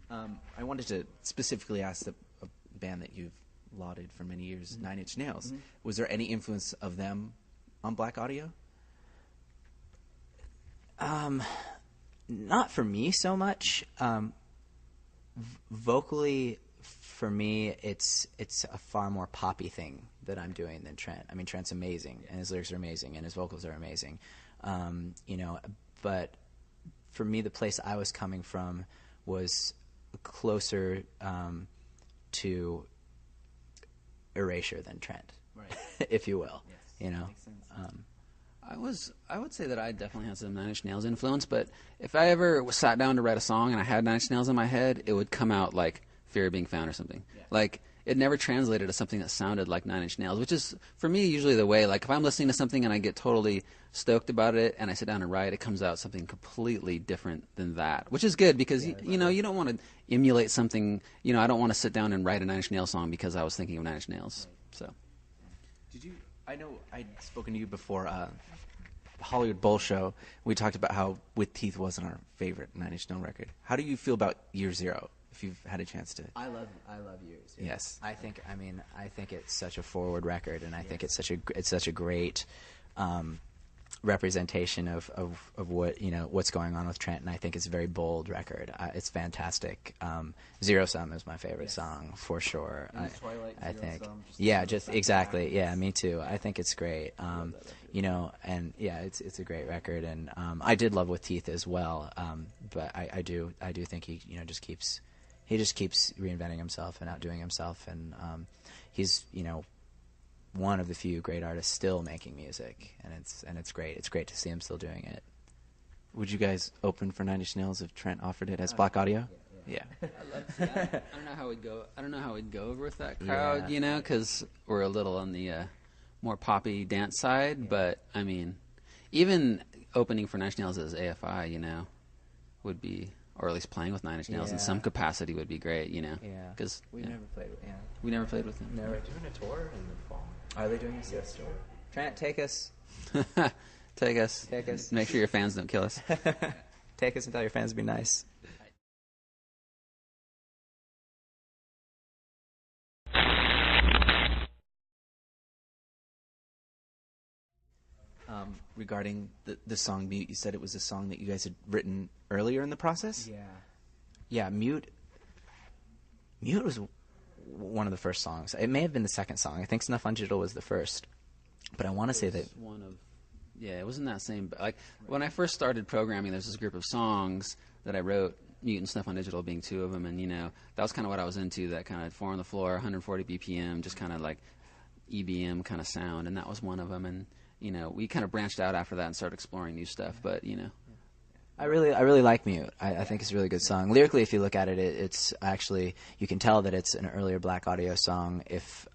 I wanted to specifically ask a band that you've lauded for many years, Nine Inch Nails. Mm-hmm. Was there any influence of them on Blaqk Audio? Not for me so much. Vocally, for me, it's a far more poppy thing that I'm doing than Trent. I mean, Trent's amazing, and his lyrics are amazing, and his vocals are amazing. But for me, the place I was coming from was closer to Erasure than Trent, right? If you will. Yes. Makes sense. I would say that I definitely had some Nine Inch Nails influence, but if I ever sat down to write a song and I had Nine Inch Nails in my head, it would come out like Fear of Being Found or something. Yeah. Like, it never translated to something that sounded like Nine Inch Nails, which is, for me, usually the way. Like, if I'm listening to something and I get totally stoked about it and I sit down and write, it comes out something completely different than that, which is good because, you don't want to emulate something. I don't want to sit down and write a Nine Inch Nails song because I was thinking of Nine Inch Nails. So, I know I'd spoken to you before Hollywood Bowl Show. We talked about how With Teeth wasn't our favorite Nine Inch Nails record. How do you feel about Year Zero? If you've had a chance to, I love Years. Yes, I think it's such a forward record, and I think it's such a great representation of what what's going on with Trent, and I think it's a very bold record. It's fantastic. Zero Sum is my favorite song for sure. I think, just exactly. Yeah, me too. I think it's great. And it's a great record, and I did love With Teeth as well. But I do think he just keeps reinventing himself and outdoing himself, and he's one of the few great artists still making music, and it's great. It's great to see him still doing it. Would you guys open for Nine Inch Nails if Trent offered it as Blaqk Audio? Yeah. I don't know how we'd go. I don't know how we'd go over with that crowd, because we're a little on the more poppy dance side. Yeah. But I mean, even opening for Nine Inch Nails as AFI, would be. Or at least playing with Nine Inch Nails in some capacity would be great, Yeah. Because we never played with. Yeah. We never played with them. Never. They're doing a tour in the fall. Are they doing a tour? Trent, take us. Take us. Make sure your fans don't kill us. Take us and tell your fans to be nice. Regarding the song Mute, you said it was a song that you guys had written earlier in the process? Yeah. Yeah, Mute was one of the first songs. It may have been the second song. I think Snuff on Digital was the first. But I want to say that... it wasn't that same... But like, when I first started programming, there's this group of songs that I wrote, Mute and Snuff on Digital being two of them, and, that was kind of what I was into, that kind of 4 on the floor, 140 BPM, just kind of like EBM kind of sound, and that was one of them, and... we kind of branched out after that and started exploring new stuff, but, I really like Mute. I think it's a really good song. Lyrically, if you look at it, it's actually, you can tell that it's an earlier Blaqk Audio song if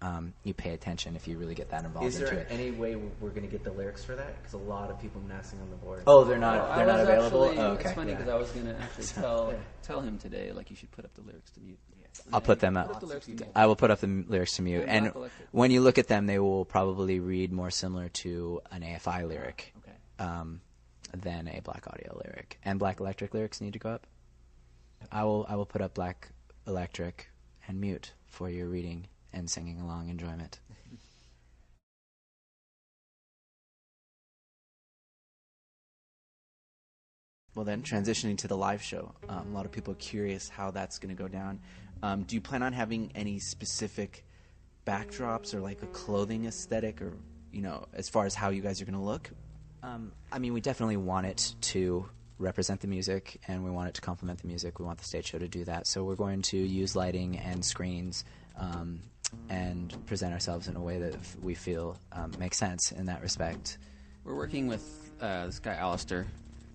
you pay attention, if you really get that involved. Is there any way we're going to get the lyrics for that? Because a lot of people messing on the board. Oh, they're not available? Actually, okay. It's funny because I was going to actually tell him today, like, you should put up the lyrics to Mute. I'll put them up. I will put up the lyrics to Mute. And when you look at them, they will probably read more similar to an AFI lyric than a Blaqk Audio lyric. And Black Electric lyrics need to go up. I will put up Black Electric and Mute for your reading and singing along enjoyment. Well then, transitioning to the live show, a lot of people are curious how that's going to go down. Do you plan on having any specific backdrops or like a clothing aesthetic, or as far as how you guys are going to look? We definitely want it to represent the music, and we want it to complement the music. We want the stage show to do that. So we're going to use lighting and screens and present ourselves in a way that we feel makes sense in that respect. We're working with this guy, Alistair,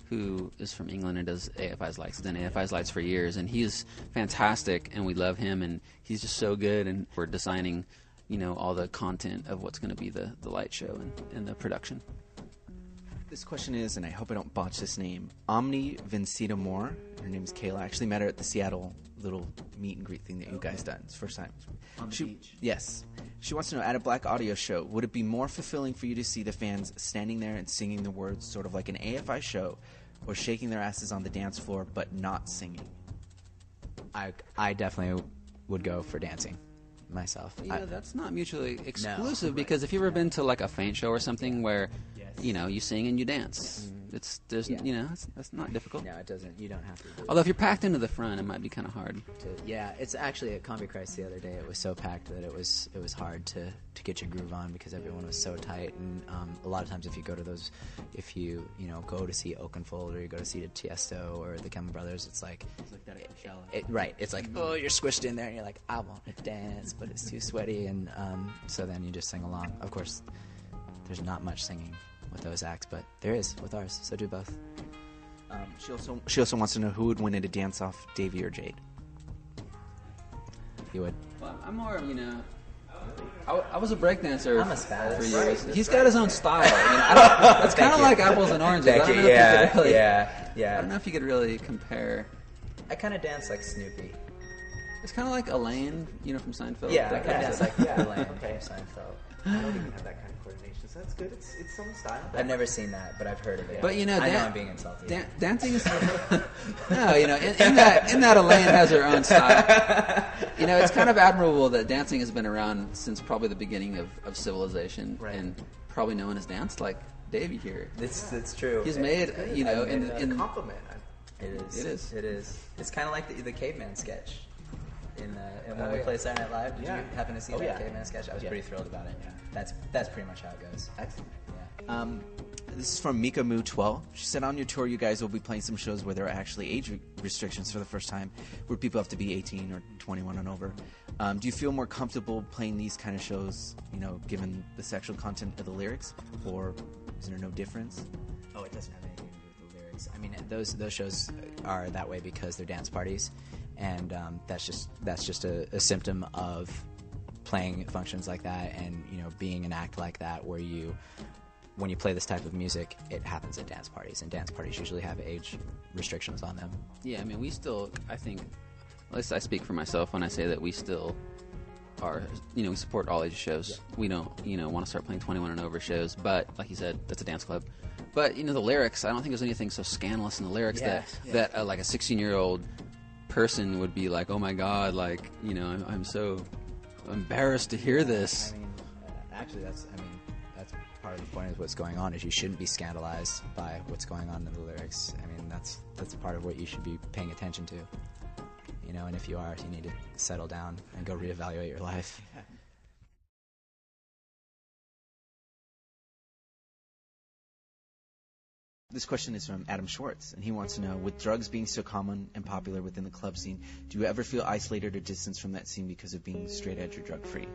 who is from England and does AFI's lights. He's done AFI's lights for years, and he's fantastic, and we love him, and he's just so good, and we're designing, all the content of what's going to be the light show and the production. This question is, and I hope I don't botch this name, Omni Vincita Moore. Her name's Kayla. I actually met her at the Seattle little meet and greet thing that you guys done. It's the first time. On the beach. Yes. She wants to know, at a Blaqk Audio show, would it be more fulfilling for you to see the fans standing there and singing the words sort of like an AFI show, or shaking their asses on the dance floor but not singing? I definitely would go for dancing myself. Yeah, that's not mutually exclusive because if you've ever been to like a faint show or something where, you sing and you dance, that's not difficult. No, it doesn't. You don't have to do it. Although if you're packed into the front, it might be kind of hard. It's actually at Combi Christ the other day. It was so packed that it was hard to get your groove on because everyone was so tight. And a lot of times, if you go to those, if you go to see Oakenfold or you go to see the Tiesto or the Chemical Brothers, it's like that at Coachella. Right. It's like, oh, you're squished in there, and you're like, I want to dance, but it's too sweaty, and so then you just sing along. Of course, there's not much singing with those acts, but there is with ours, so do both. She also wants to know who would win at a dance-off, Davey or Jade. You would. Well, I'm more, I was a breakdancer I'm a spaz. for years. He's got his own style. It's kind of like apples and oranges. Thank you. Yeah. I don't know if you could really compare. I kind of dance like Snoopy. It's kind of like Elaine, from Seinfeld. Yeah, I kind of dance like Elaine from Seinfeld. I don't even have that kind of coordination, so that's good. It's some style. I've never seen that, but I've heard of it. But I know I'm being insulted. Dancing is no, in that Elaine has her own style. It's kind of admirable that dancing has been around since probably the beginning of civilization, and probably no one has danced like Davey here. It's true. He's made in compliment. It is. It's kind of like the caveman sketch. When we play Saturday Night Live, did you happen to see that caveman sketch? I was pretty thrilled about it. Yeah. That's pretty much how it goes. Excellent. Yeah. This is from Mika Moo 12. She said on your tour you guys will be playing some shows where there are actually age restrictions for the first time, where people have to be 18 or 21 and over. Do you feel more comfortable playing these kind of shows, given the sexual content of the lyrics, or is there no difference? Oh, it doesn't have anything to do with the lyrics. I mean, those shows are that way because they're dance parties. And that's just a symptom of playing functions like that, and being an act like that, where when you play this type of music, it happens at dance parties, and dance parties usually have age restrictions on them. Yeah, I mean, we still, I think, at least I speak for myself when I say that we still are, we support all age shows. Yeah. We don't, want to start playing 21 and over shows, but like you said, that's a dance club. But the lyrics, I don't think there's anything so scandalous in the lyrics that like a 16-year-old person would be like, oh my god, like I'm so embarrassed to hear this. I mean, actually, that's part of the point of what's going on is you shouldn't be scandalized by what's going on in the lyrics. I mean, that's part of what you should be paying attention to. And if you are, you need to settle down and go reevaluate your life. This question is from Adam Schwartz, and he wants to know, with drugs being so common and popular within the club scene, do you ever feel isolated or distanced from that scene because of being straight edge or drug free?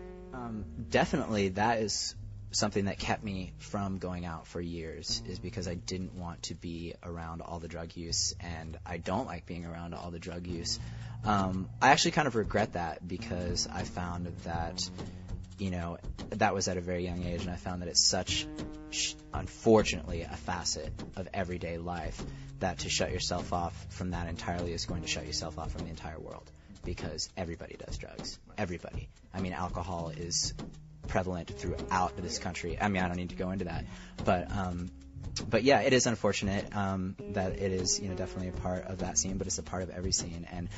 Definitely, that is something that kept me from going out for years, is because I didn't want to be around all the drug use, and I don't like being around all the drug use. I actually kind of regret that, because I found that that was at a very young age, and I found that it's such, unfortunately, a facet of everyday life that to shut yourself off from that entirely is going to shut yourself off from the entire world, because everybody does drugs. Everybody. I mean, alcohol is prevalent throughout this country. I mean, I don't need to go into that, but yeah, it is unfortunate that it is definitely a part of that scene, but it's a part of every scene, and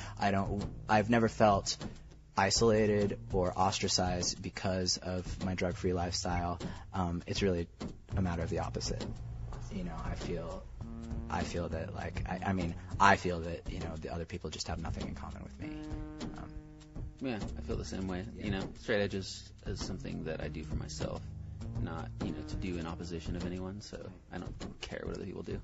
I've never felt isolated or ostracized because of my drug-free lifestyle. It's really a matter of the opposite. I feel that I feel that the other people just have nothing in common with me. Yeah, I feel the same way. Yeah. Straight edge is something that I do for myself, not to do in opposition of anyone. So I don't care what other people do.